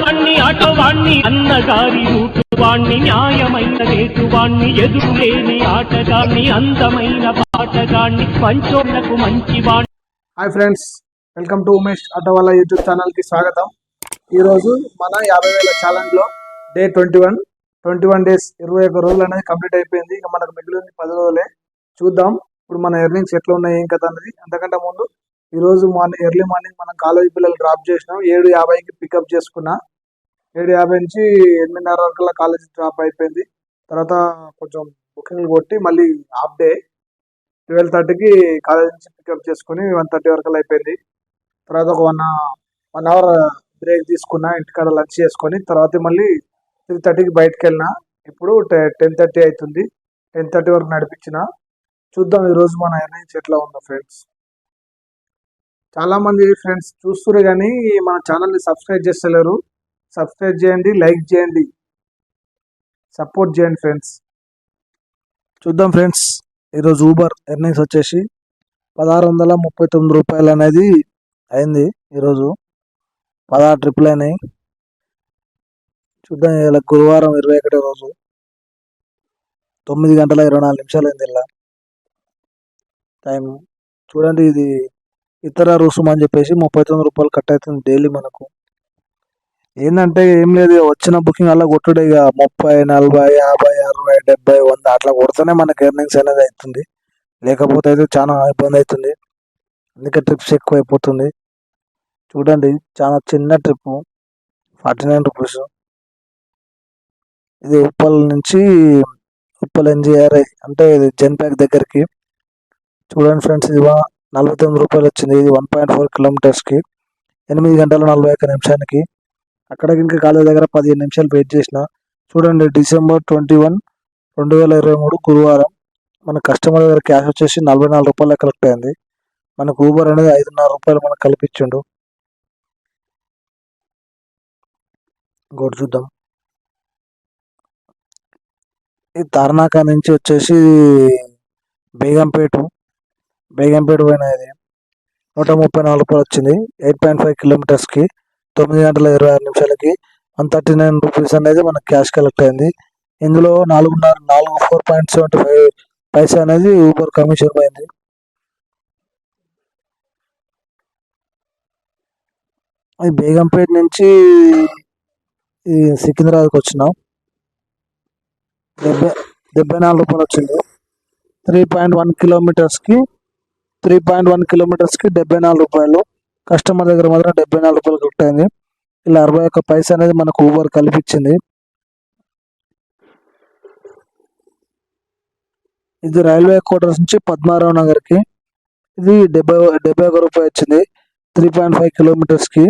వాణ్ణి ఆటోవాణ్ణి అన్నగారి రూటువాణ్ణి న్యాయమైన రేటువాణ్ణి ఎదురులేని ఆటగాణ్ణి అందమైన పాటగాణ్ణి పంచోళ్లకు మంచివాణ్ణి. Hi friends, welcome to Umesh ఆటోవాలా యూట్యూబ్ ఛానల్కి స్వాగతం. ఈరోజు మన 50,000 ఛాలెంజ్లో డే 21 డేస్ 21 రోజులు అనేది కంప్లీట్ అయిపోయింది. ఇక మనకు మిగిలింది 10 రోజులే. చూద్దాం ఇప్పుడు మన ఎర్నింగ్స్ ఎట్లా ఉన్నాయి ఏం కథ అనేది. అంతకంటే ముందు ఈరోజు ఎర్లీ మార్నింగ్ మనం కాలేజీ పిల్లలు డ్రాప్ చేసినాం. 7:50కి పికప్ చేసుకున్నా. 7:50 నుంచి 8:30 వరకు కాలేజీ డ్రాప్ అయిపోయింది. తర్వాత కొంచెం బుకింగ్లు కొట్టి మళ్ళీ హాఫ్ డే 12:30కి కాలేజ్ నుంచి పికప్ చేసుకుని 1:30 వరకు అయిపోయింది. తర్వాత ఒక 1 అవర్ బ్రేక్ తీసుకున్నా, ఇంటికాడ లంచ్ చేసుకొని తర్వాత మళ్ళీ 3:30కి బయటకు వెళ్ళినా. ఇప్పుడు 10:30 అవుతుంది. 10:30 వరకు నడిపించిన. చూద్దాం ఈరోజు మన ఎర్నింగ్స్ ఎట్లా ఉందో ఫ్రెండ్స్. చాలా మంది ఫ్రెండ్స్ చూస్తున్నారు కానీ మన ఛానల్ని సబ్స్క్రైబ్ చేస్తలేరు. సబ్స్క్రైబ్ చేయండి, లైక్ చేయండి, సపోర్ట్ చేయండి ఫ్రెండ్స్. చూద్దాం ఫ్రెండ్స్, ఈరోజు ఊబర్ ఎర్నింగ్స్ వచ్చేసి 1639 రూపాయలు అనేది అయింది. ఈరోజు 16 ట్రిప్పులు అయినాయి. చూద్దాం, ఇలా గురువారం 21 రోజు 9 గంటల 24 నిమిషాలు అయింది. ఇలా టైం చూడండి. ఇది ఇతర రుసుము అని చెప్పేసి 39 రూపాయలు కట్ అవుతుంది డైలీ. మనకు ఏంటంటే ఏం లేదు, వచ్చిన బుకింగ్ అలా కొట్టుడే. ఇక 30, 40, 50, 60, 70, 100 అట్లా కొడితేనే మనకి ఎర్నింగ్స్ అనేది అవుతుంది. లేకపోతే అయితే చాలా ఇబ్బంది అవుతుంది. అందుకే ట్రిప్స్ ఎక్కువ అయిపోతుంది. చూడండి, చాలా చిన్న ట్రిప్ 49 రూపీస్. ఇది ఉప్పల్ నుంచి ఉప్పల్ NGRI అంటే ఇది జెన్పాక్ దగ్గరికి. చూడండి ఫ్రెండ్స్, ఇది 49 రూపాయలు వచ్చింది. ఇది 1.4 కిలోమీటర్స్కి 8 గంటల 41 నిమిషానికి. అక్కడికి ఇంకా కాలేజ్ దగ్గర 15 నిమిషాలు వెయిట్ చేసిన. చూడండి, December 21, 2023 గురువారం మన కస్టమర్ దగ్గర క్యాష్ వచ్చేసి 44 రూపాయలు కలెక్ట్ అయింది. మనకు ఊబర్ అనేది 5.5 రూపాయలు మనకు కల్పించిండు. ఇంకోటి చూద్దాం. ఈ తార్నాక నుంచి వచ్చేసి బేగంపేట పోయిన ఇది 134 రూపాయలు వచ్చింది. 8.5 కిలోమీటర్స్కి 9 గంటల 26 నిమిషాలకి 139 రూపీస్ అనేది మనకు క్యాష్ కలెక్ట్ అయింది. ఇందులో 4.75 పైసా అనేది ఊబర్ కమిషన్ పోయింది. అది బేగంపేట నుంచి ఈ సికింద్రాబాద్కి వచ్చినాం. 74 రూపాయలు వచ్చింది. 3.1 కిలోమీటర్స్కి 74 రూపాయలు. కస్టమర్ దగ్గర మాత్రం 74 రూపాయలు కలెక్ట్ అయింది. ఇలా 61 పైసా అనేది మనకు ఊబర్ కల్పించింది. ఇది రైల్వే క్వార్టర్స్ నుంచి పద్మారావు నగర్కి. ఇది 71 రూపాయలు వచ్చింది 3.5 కిలోమీటర్స్కి.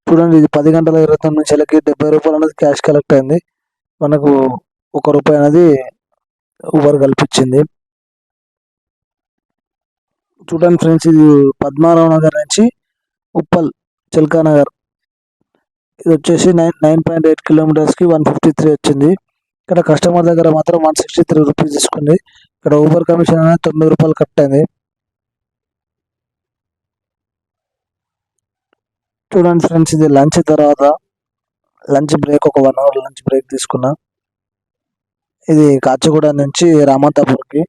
చూడండి, ఇది 10 గంటల 29 నిమిషాలకి 70 రూపాయలు అనేది క్యాష్ కలెక్ట్ అయింది. మనకు 1 రూపాయి అనేది ఊబర్ కల్పించింది. చూడండి ఫ్రెండ్స్, ఇది పద్మారావు నగర్ నుంచి ఉప్పల్ చిల్కా నగర్. ఇది వచ్చేసి 9.8 కిలోమీటర్స్కి 153 వచ్చింది. ఇక్కడ కస్టమర్ దగ్గర మాత్రం 163 రూపీస్ తీసుకుంది. ఇక్కడ ఊబర్ కమిషన్ అనేది 9 రూపాయలు కట్ అయింది. చూడండి ఫ్రెండ్స్, ఇది లంచ్ తర్వాత లంచ్ బ్రేక్, ఒక 1 అవర్ లంచ్ బ్రేక్ తీసుకున్నా. ఇది కాచిగూడ నుంచి రామంతాపూర్కి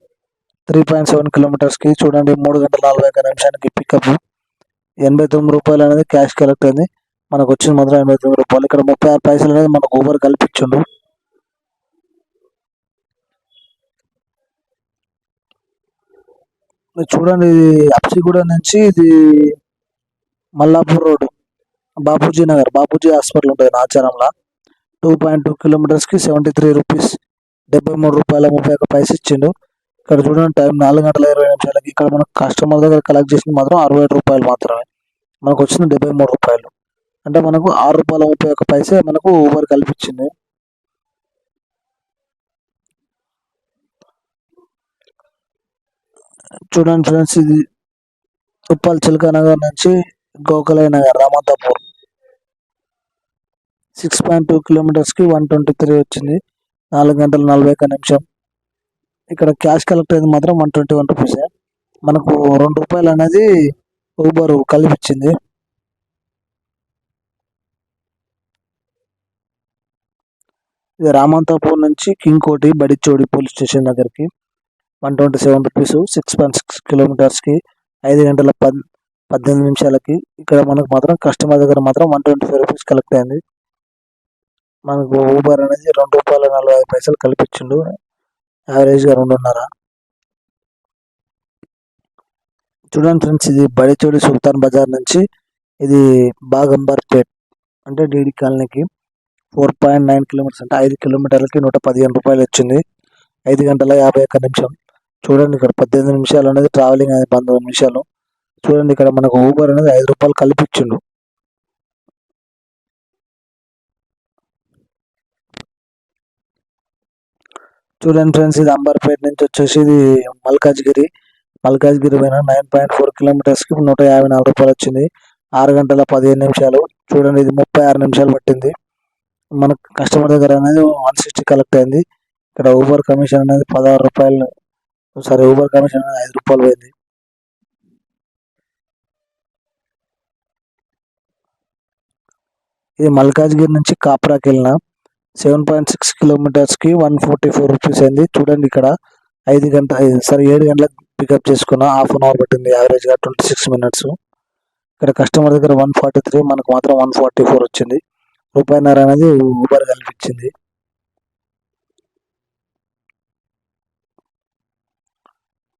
3.7 కిలోమీటర్స్కి. చూడండి, 3 గంటల 41 నిమిషానికి పికప్. 89 రూపాయలు అనేది క్యాష్ కలెక్ట్ అయింది. మనకు వచ్చింది మాత్రం 89 రూపాయలు. ఇక్కడ 36 పైసలు అనేది మనకు ఊబర్ కల్పించుండు. చూడండి, ఇది అప్సిగూడ నుంచి ఇది మల్లాపూర్ రోడ్ బాపూజీ నగర్, బాపూజీ హాస్పిటల్ ఉంటుంది ఆచారంలో. 2.2 కిలోమీటర్స్కి 73 రూపీస్, 73 రూపాయల 31 పైసలు ఇచ్చిండు. ఇక్కడ చూడండి, టైం 4 గంటల 20 నిమిషాలకి. ఇక్కడ మనకు కస్టమర్ దగ్గర కలెక్ట్ చేసింది మాత్రం 67 రూపాయలు మాత్రమే. మనకు వచ్చింది 73 రూపాయలు. అంటే మనకు 6 రూపాయల 31 పైసే మనకు ఊబర్ కల్పించింది. చూడండి ఫ్రెండ్స్, ఇది ఉప్పల్ చిల్కా నగర్ నుంచి గోఖలే నగర్ రామంతాపూర్ 6.2 కిలోమీటర్స్కి 123 వచ్చింది. 4 గంటల 41 నిమిషం. ఇక్కడ క్యాష్ కలెక్ట్ అయింది మాత్రం 121 రూపీసే. మనకు 2 రూపాయలు అనేది ఊబర్ కల్పించింది. ఇది రామంతాపూర్ నుంచి కింగ్ కోటి బడిచోడి పోలీస్ స్టేషన్ దగ్గరికి 127 రూపీస్ 6.6 కిలోమీటర్స్కి 5 గంటల 18 నిమిషాలకి. ఇక్కడ మనకు మాత్రం కస్టమర్ దగ్గర మాత్రం 125 రూపీస్ కలెక్ట్ అయింది. మనకు ఊబర్ అనేది ₹2.45 కల్పించిండు, యావరేజ్గా 2.5. చూడండి ఫ్రెండ్స్, ఇది బడిచోడి సుల్తాన్ బజార్ నుంచి ఇది బాగంబర్పేట్ అంటే డీడీ కాలనీకి 4.9 కిలోమీటర్స్ అంటే 5 కిలోమీటర్లకి ₹115 వచ్చింది. 5 గంటల 51 నిమిషం. చూడండి ఇక్కడ 18 నిమిషాలు అనేది ట్రావెలింగ్ అనేది 19 నిమిషాలు. చూడండి ఇక్కడ మనకు ఊబర్ అనేది ₹5 కల్పించిండు. చూడండి ఫ్రెండ్స్, ఇది అంబర్పేట నుంచి వచ్చేసి ఇది మల్కాజ్గిరి పైన 9.4 కిలోమీటర్స్కి ₹154 వచ్చింది. 6 గంటల 15 నిమిషాలు. చూడండి ఇది 36 నిమిషాలు పట్టింది. మనకు కస్టమర్ దగ్గర అనేది 160 కలెక్ట్ అయింది. ఇక్కడ ఊబర్ కమిషన్ అనేది ₹16, ఊబర్ కమిషన్ అనేది ₹5 పోయింది. ఇది మల్కాజ్గిరి నుంచి కాప్రాకి వెళ్ళిన 7.6 కిలోమీటర్స్కి ₹144 అయింది. చూడండి ఇక్కడ 7 గంటలకు పికప్ చేసుకున్న హాఫ్ అన్ అవర్ పట్టింది, యావరేజ్గా 26 మినిట్స్. ఇక్కడ కస్టమర్ దగ్గర 143, మనకు మాత్రం 144 వచ్చింది. ₹1.5 అనేది ఊబర్ కల్పించింది.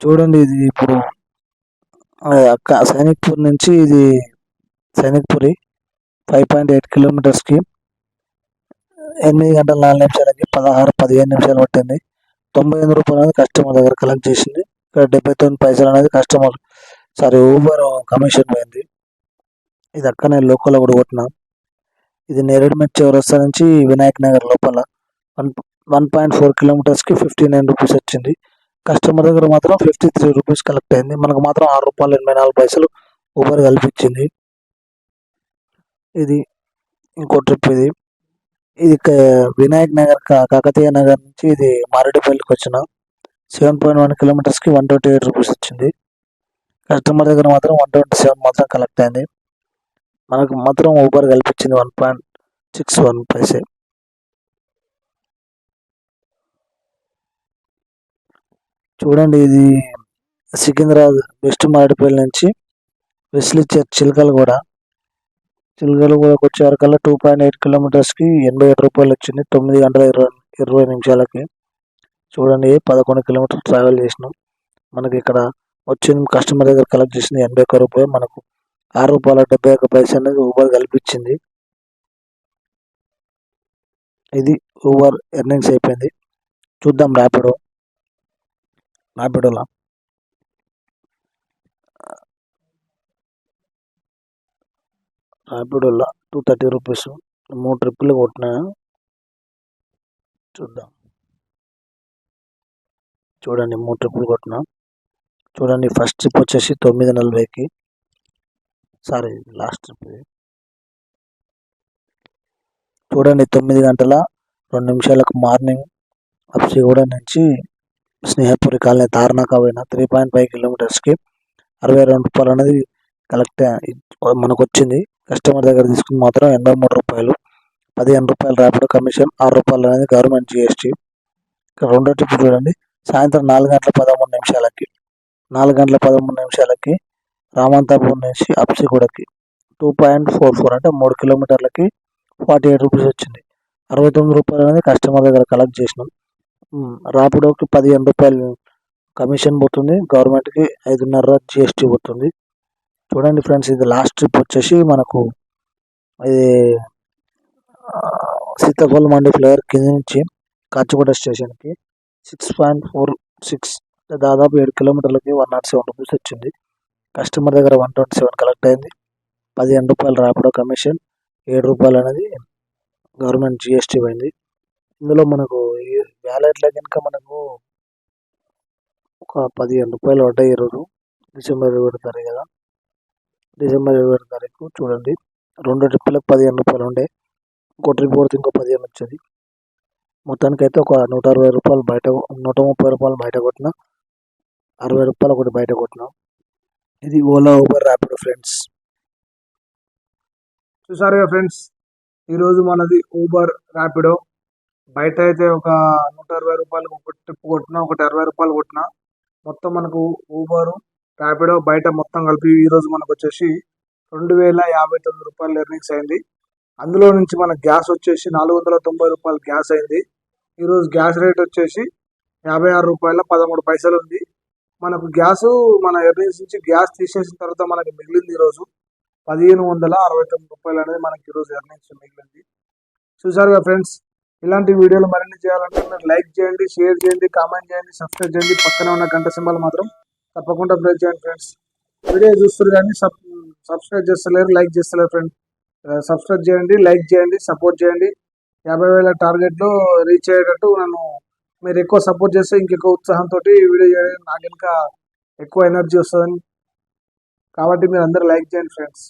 చూడండి ఇది ఇప్పుడు సైనిక్పూర్ నుంచి ఇది సైనిక్పురి 5.8 కిలోమీటర్స్కి 8 గంటల 4 నిమిషాలకి 16-15 నిమిషాలు పట్టింది. ₹98 అనేది కస్టమర్ దగ్గర కలెక్ట్ చేసింది. ఇక్కడ 79 పైసలు అనేది ఊబర్ కమిషన్ పోయింది. ఇది అక్కనే లోకల్ కూడా కొట్టిన. ఇది నేరేడుమెట్ చౌరస్తా నుంచి వినాయక్ నగర్ లోపల 1.4 కిలోమీటర్స్కి ₹59 వచ్చింది. కస్టమర్ దగ్గర మాత్రం ₹53 కలెక్ట్ అయింది. మనకు మాత్రం ₹6.84 ఊబర్ కల్పించింది. ఇది ఇంకో ట్రిప్. ఇది వినాయక్ నగర్ కాకతీయ నగర్ నుంచి ఇది మారేడుపల్లికి వచ్చిన 7.1 కిలోమీటర్స్కి ₹128 వచ్చింది. కస్టమర్ దగ్గర మాత్రం 127 మాత్రం కలెక్ట్ అయింది. మనకు మాత్రం ఊబర్ కల్పించింది 1.61 పైసే. చూడండి ఇది సికింద్రాబాద్ వెస్ట్ మారేడుపల్లి నుంచి వెస్లీ చర్చ్ చిలకలగూడ వచ్చే వరకల్లా 2.8 కిలోమీటర్స్కి ₹87 వచ్చింది. 9 గంటల 20 నిమిషాలకి. చూడండి 11 కిలోమీటర్లు ట్రావెల్ చేసినాం. మనకి ఇక్కడ వచ్చింది కస్టమర్ దగ్గర కలెక్ట్ చేసింది ₹81. మనకు ₹6.71 అనేది ఊబర్ కల్పించింది. ఇది ఊబర్ ఎర్నింగ్స్ అయిపోయింది. చూద్దాం ర్యాపిడోలో ₹230 3 ట్రిప్పులు కొట్టినా. చూడండి 3 ట్రిప్పులు కొట్టినా. చూడండి ఫస్ట్ ట్రిప్ వచ్చేసి 9:40కి, లాస్ట్ ట్రిప్. చూడండి 9 గంటల 2 నిమిషాలకు మార్నింగ్ అప్సిగూడ నుంచి స్నేహపురి కాలనీ తార్నాక పోయిన 3.5 కిలోమీటర్స్కి ₹62 అనేది కలెక్ట్ మనకు వచ్చింది. కస్టమర్ దగ్గర తీసుకుని మాత్రం ₹83, ₹15 ర్యాపిడో కమిషన్, ₹6 అనేది గవర్నమెంట్ GST. ఇక్కడ రెండో ట్రిప్ చూడండి, సాయంత్రం 4 గంటల 13 నిమిషాలకి రామంతాపూర్ నుంచి అప్సిగూడకి 2.44 అంటే 3 కిలోమీటర్లకి ₹48 వచ్చింది. ₹69 అనేది కస్టమర్ దగ్గర కలెక్ట్ చేసినాం. ర్యాపిడోకి ₹15 కమిషన్ పోతుంది, గవర్నమెంట్కి 5.5 GST పోతుంది. చూడండి ఫ్రెండ్స్, ఇది లాస్ట్ ట్రిప్ వచ్చేసి మనకు ఇది సీతాఫల్ మండి ఫ్లేవర్ కింద నుంచి కాచిగూడ స్టేషన్కి 6.46 దాదాపు 7 కిలోమీటర్లకి ₹107 వచ్చింది. కస్టమర్ దగ్గర 127 కలెక్ట్ అయింది. ₹15 ర్యాపిడో కమిషన్, ₹7 అనేది గవర్నమెంట్ GST పోయింది. ఇందులో మనకు ఈ వ్యాలెట్లో కనుక మనకు ఒక ₹15 పడ్డాయి ఈరోజు, డిసెంబర్ 27 తారీఖు కదా. డిసెంబర్ 27 తారీఖు చూడండి, 2 ట్రిప్పులకు ₹15 ఉండే. ఇంకో ట్రిప్ కొడితే ఇంకో 15 వచ్చేది. మొత్తానికి అయితే ఒక ₹160 బయట, ₹130 బయట కొట్టిన, ₹60 ఒకటి బయట కొట్టిన. ఇది ఓలా ఊబర్ ర్యాపిడో ఫ్రెండ్స్. చూసారుగా ఫ్రెండ్స్, ఈరోజు మనది ఊబర్ ర్యాపిడో బయట అయితే ఒక 120 రూపాయలు ఒక ట్రిప్ కొట్టినా, ఒకటి 60 రూపాయలు కొట్టినా, మొత్తం మనకు ఊబర్, ర్యాపిడో బయట మొత్తం కలిపి ఈ రోజు మనకు వచ్చేసి 2059 రూపాయలు ఎర్నింగ్స్ అయింది. అందులో నుంచి మన గ్యాస్ వచ్చేసి 490 రూపాయలు గ్యాస్ అయింది. ఈరోజు గ్యాస్ రేట్ వచ్చేసి 56 రూపాయల 13 పైసలు ఉంది. మనకు గ్యాస్ మన ఎర్నింగ్స్ నుంచి గ్యాస్ తీసేసిన తర్వాత మనకి మిగిలింది ఈరోజు 1569 రూపాయలు అనేది మనకి ఈరోజు ఎర్నింగ్స్ మిగిలింది. చూసారుగా ఫ్రెండ్స్, ఇలాంటి వీడియోలు మరిన్ని చేయాలంటే మీరు లైక్ చేయండి, షేర్ చేయండి, కామెంట్ చేయండి, సబ్స్క్రైబ్ చేయండి. పక్కనే ఉన్న గంట సింబల్ మాత్రం తప్పకుండా ప్రెస్ చేయండి ఫ్రెండ్స్. వీడియో చూస్తారు కానీ సబ్స్క్రైబ్ చేస్తలేరు, లైక్ చేస్తలేరు ఫ్రెండ్స్. సబ్స్క్రైబ్ చేయండి, లైక్ చేయండి, సపోర్ట్ చేయండి. 50,000 టార్గెట్లో రీచ్ అయ్యేటట్టు నన్ను మీరు ఎక్కువ సపోర్ట్ చేస్తే ఇంకెక్కువ ఉత్సాహంతో వీడియో చేయడానికి నాకు ఇంకా ఎక్కువ ఎనర్జీ వస్తుందని. కాబట్టి మీరు అందరూ లైక్ చేయండి ఫ్రెండ్స్.